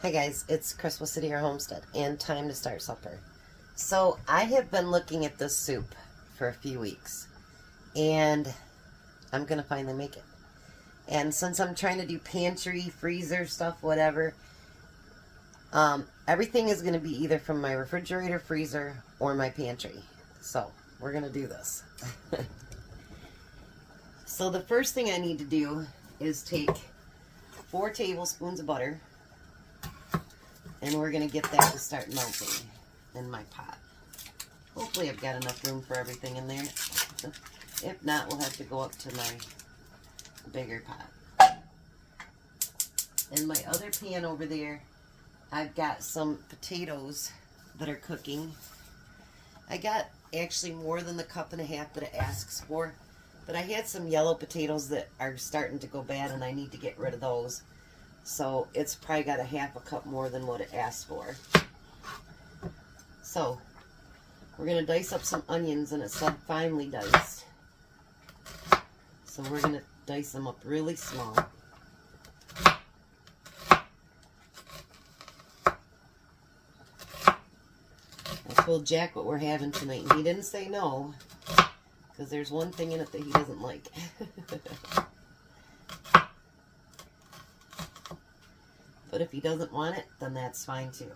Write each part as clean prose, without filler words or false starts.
Hi guys, it's Crystal City or Homestead, and time to start supper. So I have been looking at this soup for a few weeks, and I'm gonna finally make it. And since I'm trying to do pantry, freezer stuff, whatever, everything is gonna be either from my refrigerator, freezer, or my pantry. So we're gonna do this. So the first thing I need to do is take 4 tablespoons of butter. And we're going to get that to start melting in my pot. Hopefully I've got enough room for everything in there. If not, we'll have to go up to my bigger pot. In my other pan over there, I've got some potatoes that are cooking. I got actually more than the 1.5 cups that it asks for. But I had some yellow potatoes that are starting to go bad and I need to get rid of those. So it's probably got a 1/2 cup more than what it asked for. So we're going to dice up some onions, and it's finely diced. So we're going to dice them up really small. I told Jack what we're having tonight, and he didn't say no, because there's one thing in it that he doesn't like. But if he doesn't want it, then that's fine too.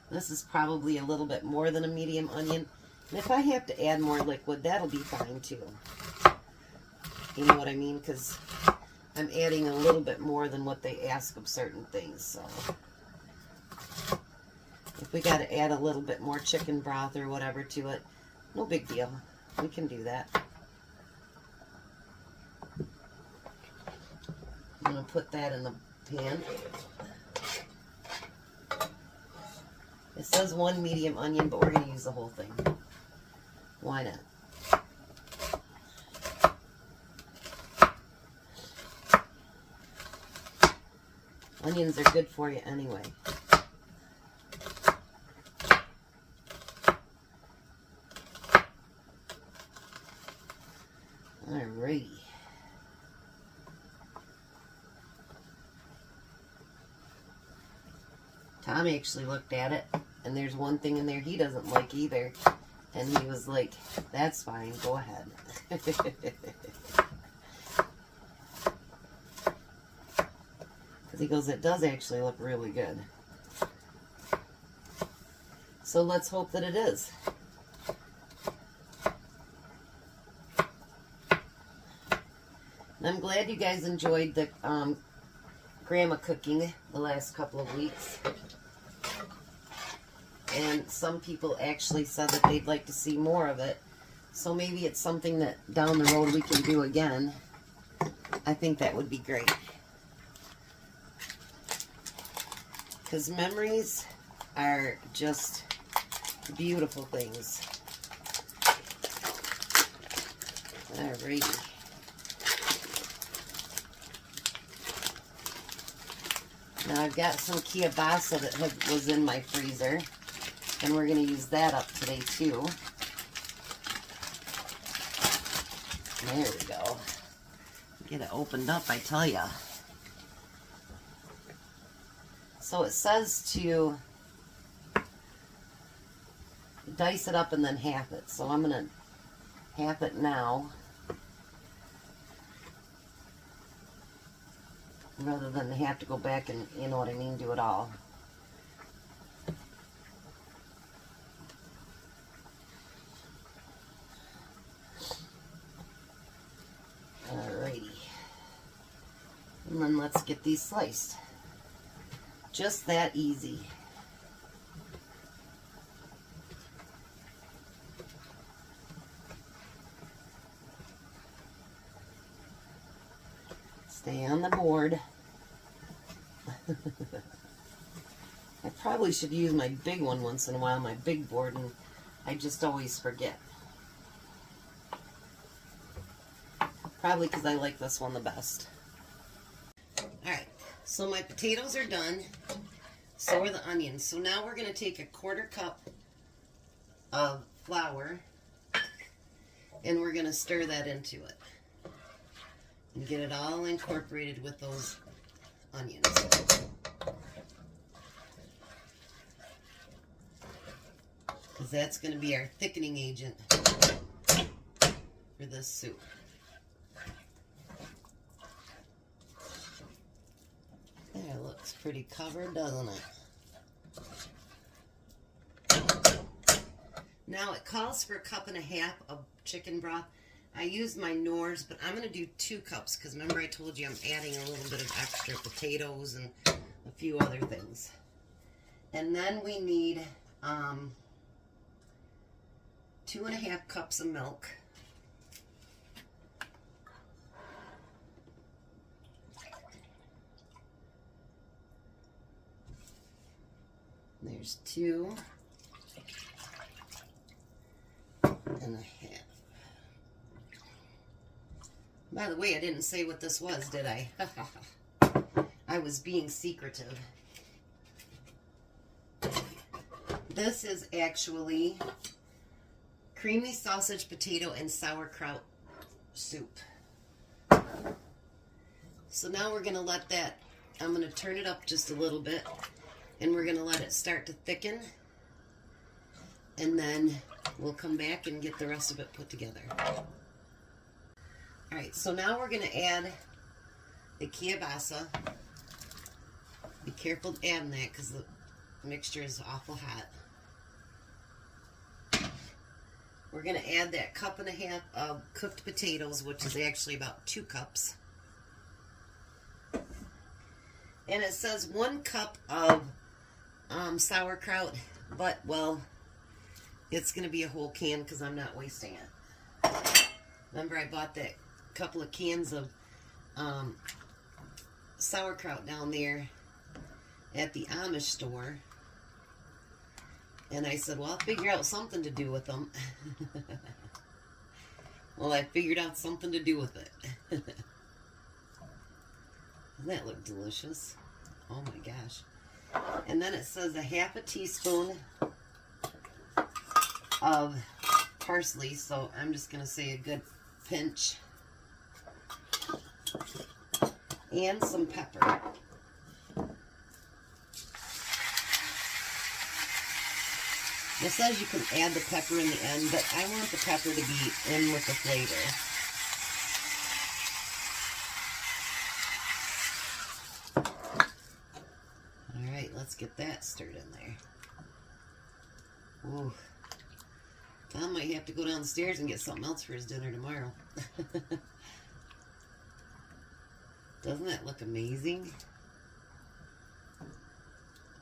This is probably a little bit more than a medium onion. And if I have to add more liquid, that'll be fine too. You know what I mean? Because I'm adding a little bit more than what they ask of certain things. So if we got to add a little bit more chicken broth or whatever to it, no big deal. We can do that. I'm going to put that in the pan. It says 1 medium onion, but we're going to use the whole thing. Why not? Onions are good for you anyway. Alrighty. Tom actually looked at it, and there's one thing in there he doesn't like either. And he was like, that's fine, go ahead. Because he goes, it does actually look really good. So let's hope that it is. And I'm glad you guys enjoyed the grandma cooking the last couple of weeks. And some people actually said that they'd like to see more of it. So maybe it's something that down the road we can do again. I think that would be great. Because memories are just beautiful things. Alrighty. Now I've got some kielbasa that was in my freezer. And we're going to use that up today too. There we go. Get it opened up, I tell ya. So it says to dice it up and then half it. So I'm going to half it now, rather than have to go back and, you know what I mean, do it all. Alrighty. And then let's get these sliced. Just that easy. Stay on the board. I probably should use my big one once in a while, my big board, and I just always forget. Probably because I like this one the best. Alright, so my potatoes are done. So are the onions. So now we're going to take a 1/4 cup of flour and we're going to stir that into it and get it all incorporated with those onions. Because that's going to be our thickening agent for this soup. There, it looks pretty covered, doesn't it? Now it calls for 1.5 cups of chicken broth. I used my Knorr's, but I'm going to do 2 cups because remember I told you I'm adding a little bit of extra potatoes and a few other things. And then we need 2.5 cups of milk. There's 2.5. By the way, I didn't say what this was, did I? I was being secretive. This is actually creamy sausage, potato, and sauerkraut soup. So now we're going to let that, I'm going to turn it up just a little bit, and we're going to let it start to thicken, and then we'll come back and get the rest of it put together. Alright, so now we're going to add the kielbasa. Be careful adding that because the mixture is awful hot. We're going to add that 1.5 cups of cooked potatoes, which is actually about 2 cups. And it says 1 cup of sauerkraut, but, well, it's going to be a whole can because I'm not wasting it. Remember, I bought that couple of cans of sauerkraut down there at the Amish store. And I said, well, I'll figure out something to do with them. Well, I figured out something to do with it. Doesn't that look delicious? Oh my gosh. And then it says 1/2 teaspoon of parsley, so I'm just going to say a good pinch. And some pepper. It says you can add the pepper in the end, but I want the pepper to be in with the flavor. Alright, let's get that stirred in there. Ooh. Tom might have to go downstairs and get something else for his dinner tomorrow. Doesn't that look amazing?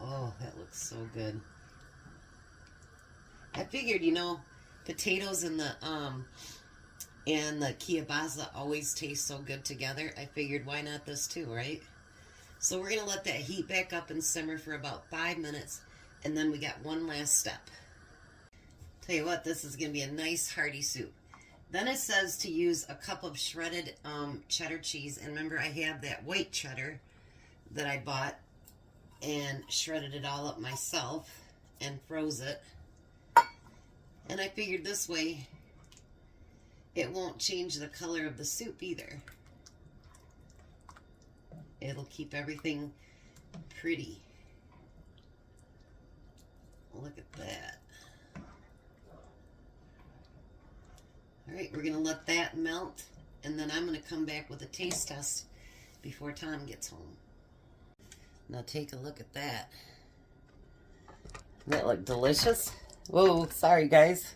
Oh, that looks so good. I figured, you know, potatoes and the kielbasa always taste so good together. I figured, why not this too, right? So we're going to let that heat back up and simmer for about 5 minutes, and then we got one last step. Tell you what, this is going to be a nice hearty soup. Then it says to use 1 cup of shredded cheddar cheese, and remember I have that white cheddar that I bought and shredded it all up myself and froze it. And I figured this way it won't change the color of the soup either. It'll keep everything pretty. Look at that. Alright, we're going to let that melt, and then I'm going to come back with a taste test before Tom gets home. Now take a look at that. Doesn't that look delicious? Whoa, sorry guys.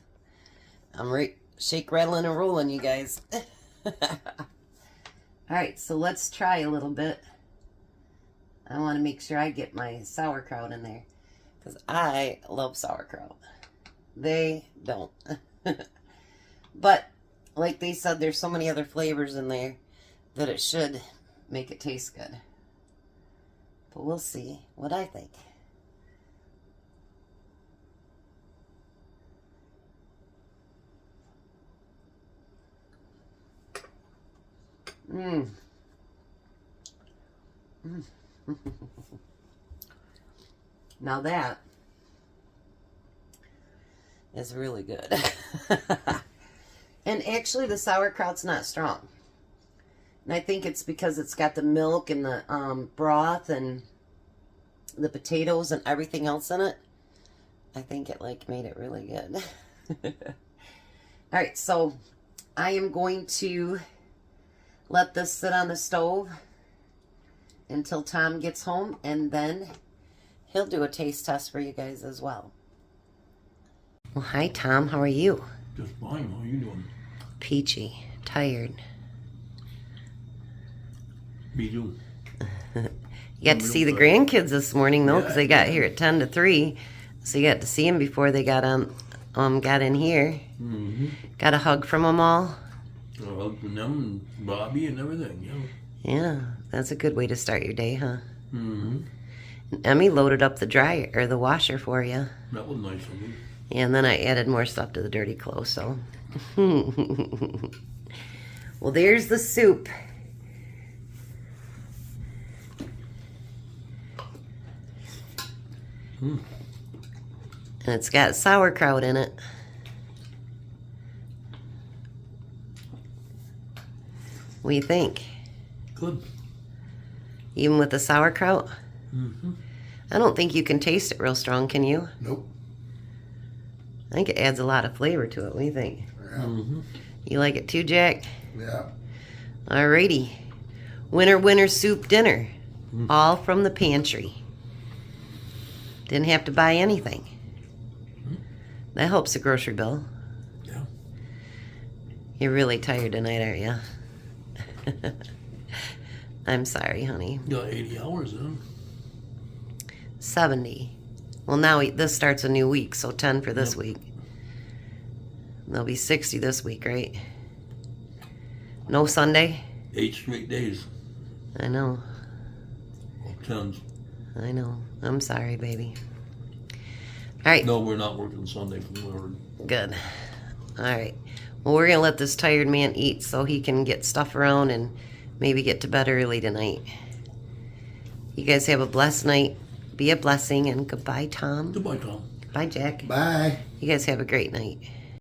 I'm shake, rattling, and rolling, you guys. Alright, so let's try a little bit. I want to make sure I get my sauerkraut in there, because I love sauerkraut. They don't. But, like they said, there's so many other flavors in there that it should make it taste good. But we'll see what I think. Mmm. Now that is really good. And actually the sauerkraut's not strong. And I think it's because it's got the milk and the broth and the potatoes and everything else in it. I think it like made it really good. All right, so I am going to let this sit on the stove until Tom gets home, and then he'll do a taste test for you guys as well. Well, hi Tom, how are you? Just fine, how are you doing? Peachy, tired. Me too. You got to see the grandkids this morning though, because they got here at 10 to 3. So you got to see them before they got in here. Mm-hmm. Got a hug from them all. A hug from them and Bobby and everything, yeah. Yeah, that's a good way to start your day, huh? Mm-hmm. And Emmy loaded up the dryer or the washer for you. That was nice of me. Yeah, and then I added more stuff to the dirty clothes. So, well, there's the soup. Mm. And it's got sauerkraut in it. What do you think? Good. Even with the sauerkraut? Mm-hmm. I don't think you can taste it real strong, can you? Nope. I think it adds a lot of flavor to it. What do you think? Yeah. Mm-hmm. You like it too, Jack? Yeah. Alrighty. Winter, winter soup dinner. All from the pantry. Didn't have to buy anything. That helps the grocery bill. Yeah. You're really tired tonight, aren't you? I'm sorry, honey. You got 80 hours in. 70. Well, now this starts a new week, so 10 for this week. There'll be 60 this week, right? No Sunday? 8 straight days. I know. Well, 10s. I know. I'm sorry, baby. All right. No, we're not working Sunday from what I heard. Good. All right. Well, we're going to let this tired man eat so he can get stuff around and maybe get to bed early tonight. You guys have a blessed night. Be a blessing, and goodbye, Tom. Goodbye, Tom. Bye, Jack. Bye. You guys have a great night.